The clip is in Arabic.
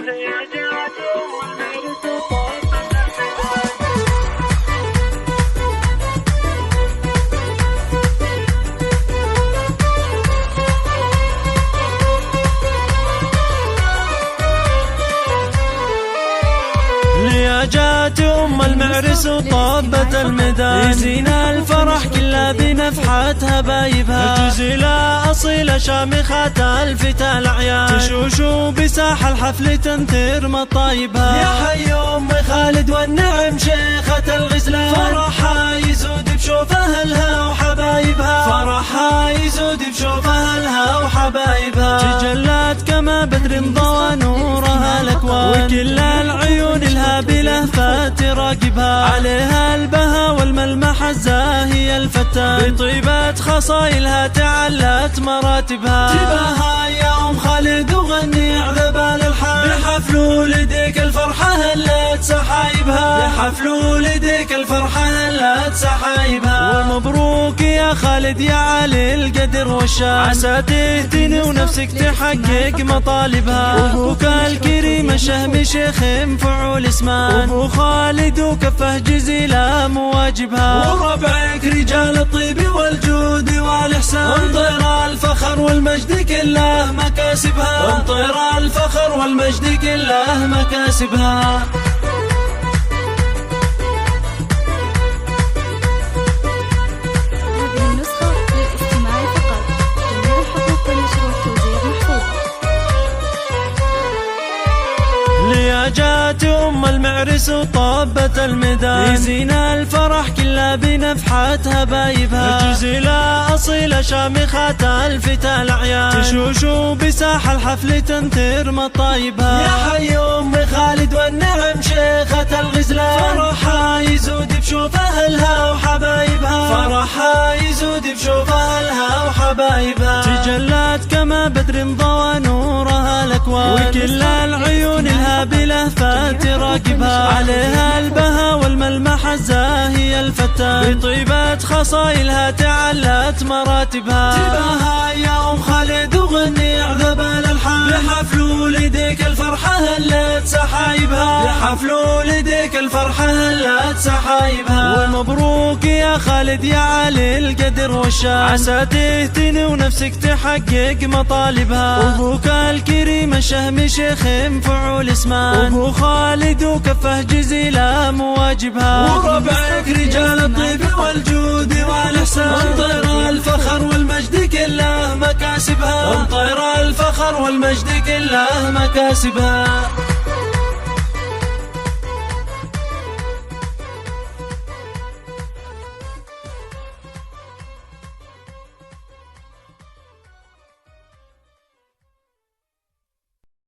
جات المعرس وطابت الميدان، يزين الفرح كله بنفحات هبايبها، جزيلة أصيلة شامخات الفتى الأعيان، تشوش بساح الحفل تنثر مطايبها. يا حي أم خالد والنعم شيخة الغزلان، فرحها يزود بشوف أهلها وحبايبها، فرحها يزود بشوف أهلها وحبايبها، تجلت كما بدر ضوى نورها الأكوان، وكل العيون الهابلة فتراقبها، عليها البهى والملمح الزاهي الفتان، بطيبة خصايلها تعلت مراتبها، تباها يا أم خالد وغني عذبال الحال، بحفل ولدك الفرحة هلت سحايبها، بحفل ولدك الفرحة هلت سحايبها، ومبروك يا خالد يا علي القدر والشان، عسى تهتني ونفسك تحقق مطالبها، وابوك الكريم الشهم شيخ فعول اسمان، وابو خالد وكفه جزيلة مواجبها، وربعك رجال الطيب والجود والإحسان، انطر الفخر والمجد كله مكاسبها، انطر الفخر والمجد كله مكاسبها. جات المعرس وطابت الميدان، يزين الفرح كله بنفحات هبايبها، جزيلة أصيلة شامخات الفتى الأعيان، تشوش بساح الحفل تنثر مطايبها. يا حي أم خالد والنعم شيخة الغزلان، فرحها يزود بشوف أهلها وحبايبها، فرحها يزود بشوف أهلها وحبايبها، تجلت كما بدر ضوى نورها الأكوان، وكل العيون الهابلة فتراقبها، عليها البهى والملمح الزاهي الفتان، بطيبة خصايلها تعلت مراتبها، تباها يا أم خالد وغني عذبال الحال، بحفل ولدك الفرحة هلت سحايبها، بحفل ولدك الفرحة هلت سحايبها، ومبروك يا خالد يا علي القدر والشان، عسى تهتني ونفسك تحقق مطالبها، وابوك الكريم الشهم شيخ فعول اسمان، وابو خالد وكفه جزيلة مواجبها، وربعك رجال الطيب والجود والإحسان، انطر الفخر والمجد كله مكاسبها، انطر الفخر والمجد كله مكاسبها.